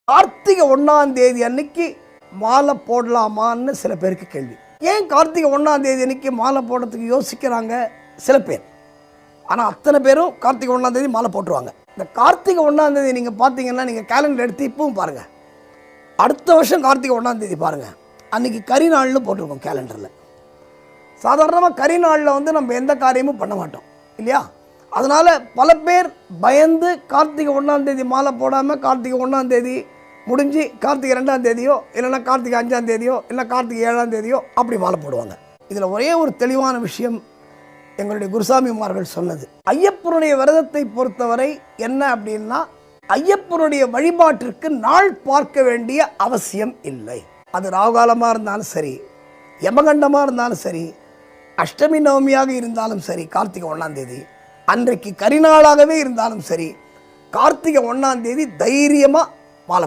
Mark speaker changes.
Speaker 1: கார்த்திகை 1ஆம் தேதி அன்னைக்கு மாலை போடலாமான்னு சில பேருக்கு கேள்வி. ஏன் கார்த்திகை 1ஆம் தேதி அன்னைக்கு மாலை போடுறதுக்கு யோசிக்கிறாங்க சில பேர். ஆனால் அத்தனை பேரும் கார்த்திகை 1ஆம் தேதி மாலை போட்டுருவாங்க. இந்த கார்த்திகை 1ஆம் தேதி நீங்கள் பார்த்தீங்கன்னா, நீங்கள் கேலண்டர் எடுத்து இப்பவும் பாருங்கள், அடுத்த வருஷம் கார்த்திகை 1ஆம் தேதி பாருங்கள், அன்றைக்கி கரிநாள்னு போட்டிருக்கோம் கேலண்டரில். சாதாரணமாக கரிநாளில் வந்து நம்ம எந்த காரியமும் பண்ண மாட்டோம் இல்லையா? அதனால் பல பேர் பயந்து கார்த்திகை 1ஆம் தேதி மாலை போடாமல் கார்த்திகை 1ஆம் தேதி முடிஞ்சு கார்த்திகை 2ஆம் தேதியோ இல்லைன்னா கார்த்திகை 5ஆம் தேதியோ இல்லை கார்த்திகை 7ஆம் தேதியோ அப்படி மாலை போடுவாங்க. இதில் ஒரே ஒரு தெளிவான விஷயம் எங்களுடைய குருசாமிமார்கள் சொன்னது, ஐயப்பனுடைய விரதத்தை பொறுத்தவரை என்ன அப்படின்னா, ஐயப்பனுடைய வழிபாட்டிற்கு நாள் பார்க்க வேண்டிய அவசியம் இல்லை. அது ராகுகாலமாக இருந்தாலும் சரி, யமகண்டமாக இருந்தாலும் சரி, அஷ்டமி நவமியாக இருந்தாலும் சரி, கார்த்திகை 1ஆம் தேதி அன்றைக்கு கரிநாளாகவே இருந்தாலும் சரி, கார்த்திகை 1ஆம் தேதி தைரியமாக மாலை